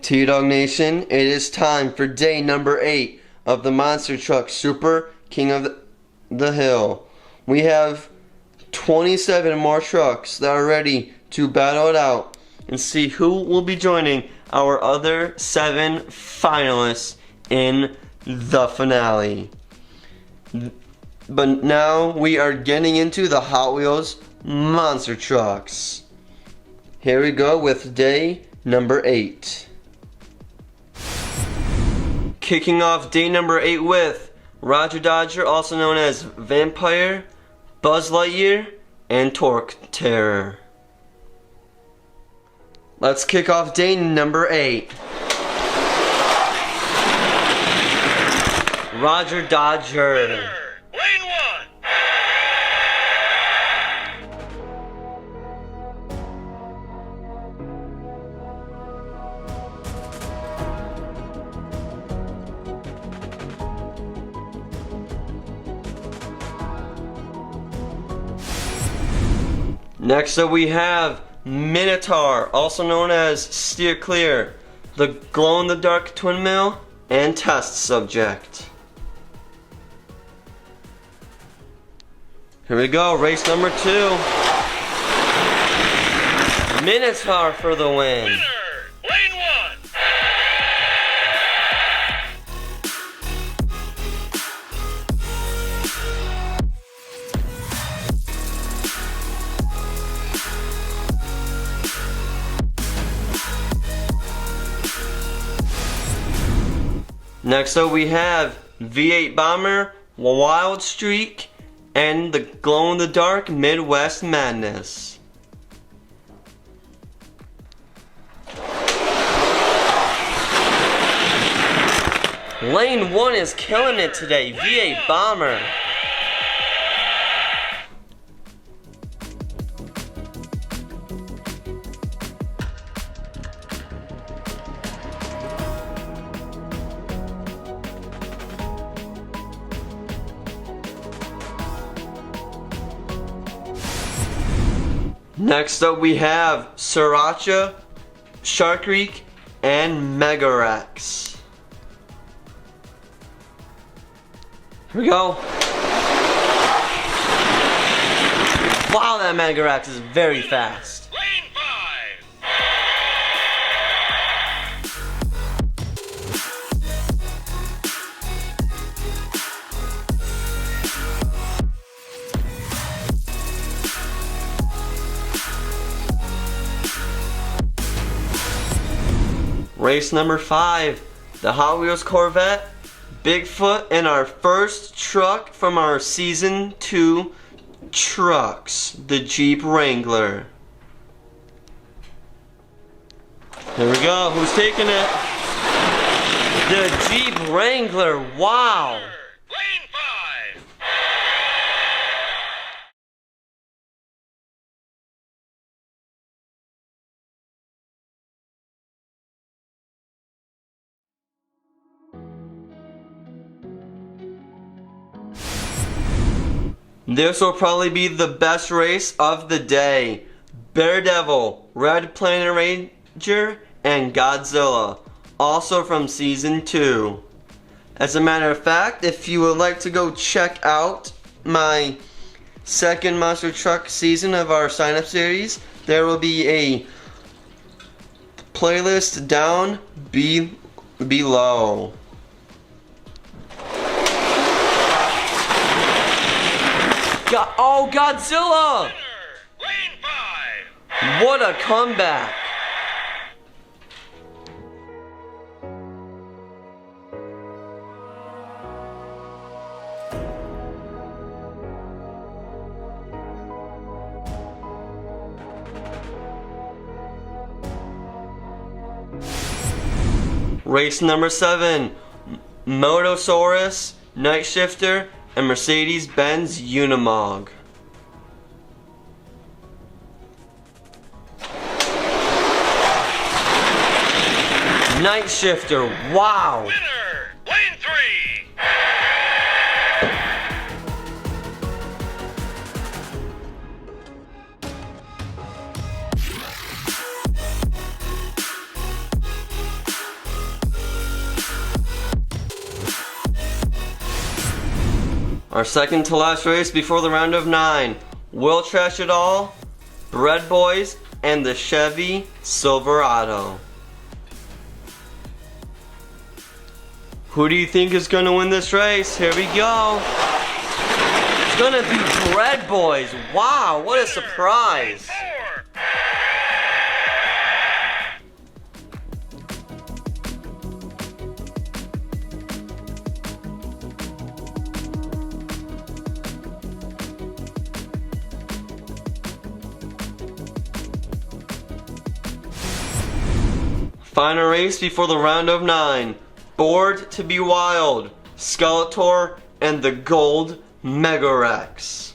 T-Dog Nation, it is time for day number 8 of the Monster Truck Super King of the Hill. We have 27 more trucks that are ready to battle it out and see who will be joining our other 7 finalists in the finale. But now we are getting into the Hot Wheels Monster Trucks. Here we go with day number 8. Kicking off day number 8 with Roger Dodger, also known as Vampire, Buzz Lightyear, and Torque Terror. Let's kick off day number 8. Roger Dodger. Lane 1. Next up we have Minotaur, also known as Steer Clear, the glow-in-the-dark twin mill, and test subject. Here we go, race number 2. Minotaur for the win. Winner, Lane 1. Next up we have V8 Bomber, Wild Streak, and the glow-in-the-dark Midwest Madness. Lane 1 is killing it today, V8 Bomber. Next up we have Sriracha, Shark Creek, and Mega Rex. Here we go. Wow, that Mega Rex is very fast. Lane 5. Race number 5, the Hot Wheels Corvette, Bigfoot, and our first truck from our Season 2 trucks, the Jeep Wrangler. Here we go, who's taking it? The Jeep Wrangler, wow! Lane 5. This will probably be the best race of the day. Daredevil, Red Planet Ranger, and Godzilla, also from Season 2. As a matter of fact, if you would like to go check out my second Monster Truck season of our sign-up series, there will be a playlist down below. Oh, Godzilla! Lane 5. What a comeback! Race number 7, Motosaurus, Night Shifter, and Mercedes-Benz Unimog. Night Shifter, wow! Winner, Lane 3. Our second to last race before the round of 9. We'll trash it all, Bread Boys, and the Chevy Silverado. Who do you think is going to win this race? Here we go. It's going to be Bread Boys. Wow, what a surprise. Final race before the round of 9. Bored to be Wild, Skeletor, and the Gold Mega Rex.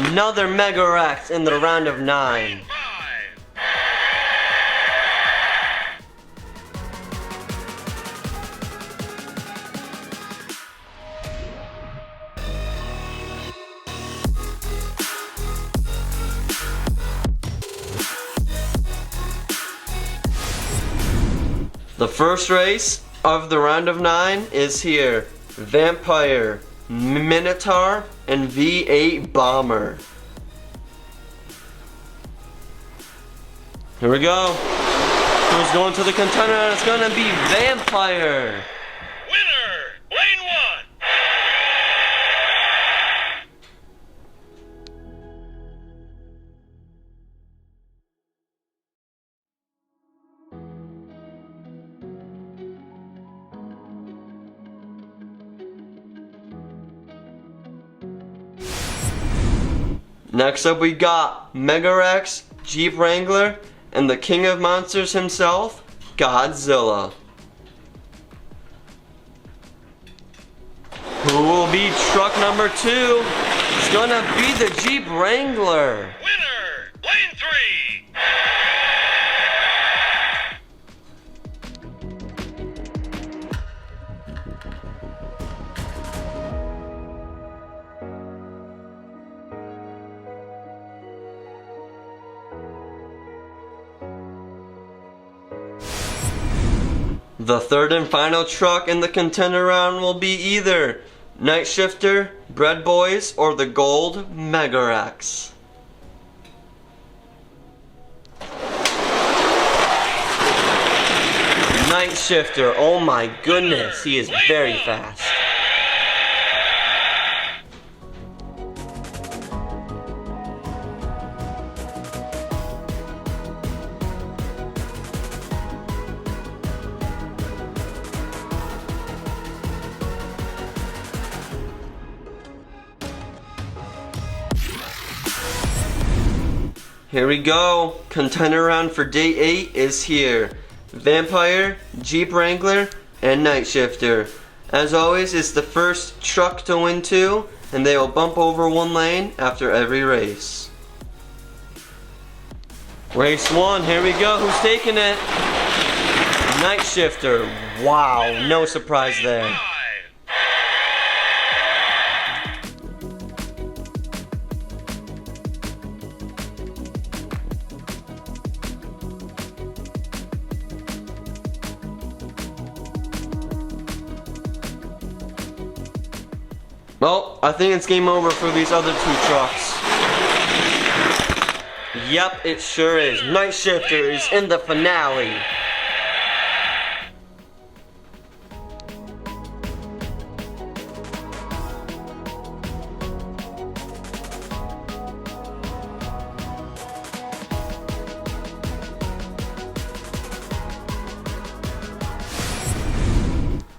Another Mega Rex in the round of 9. The first race of the round of 9 is here. Vampire, Minotaur, and V8 Bomber. Here we go. Who's going to the contender? It's gonna be Vampire. Winner, lane 1. Next up we got Mega Rex, Jeep Wrangler, and the King of Monsters himself, Godzilla. Who will be truck number 2? It's gonna be the Jeep Wrangler. Winner, lane 3. The third and final truck in the contender round will be either Night Shifter, Bread Boys, or the Gold Mega Rex. Night Shifter, oh my goodness, he is very fast. Here we go. Contender round for day 8 is here. Vampire, Jeep Wrangler, and Night Shifter. As always, it's the first truck to win 2, and they will bump over 1 lane after every race. Race 1, here we go. Who's taking it? Night Shifter. Wow, no surprise there. Well, I think it's game over for these other 2 trucks. Yep, it sure is. Night Shifter is in the finale.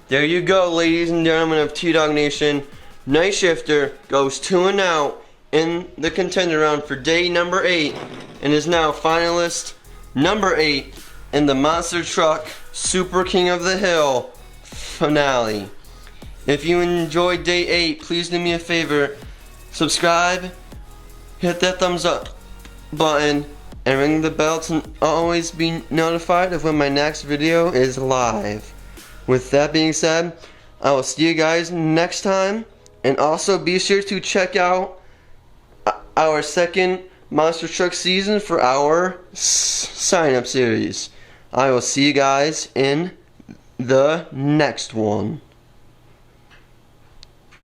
There you go, ladies and gentlemen of T-Dog Nation. Night Shifter goes 2 and out in the contender round for day number 8 and is now finalist number 8 in the Monster Truck Super King of the Hill finale. If you enjoyed day 8, please do me a favor, subscribe, hit that thumbs up button, and ring the bell to always be notified of when my next video is live. With that being said, I will see you guys next time. And also be sure to check out our second Monster Truck season for our sign-up series. I will see you guys in the next one.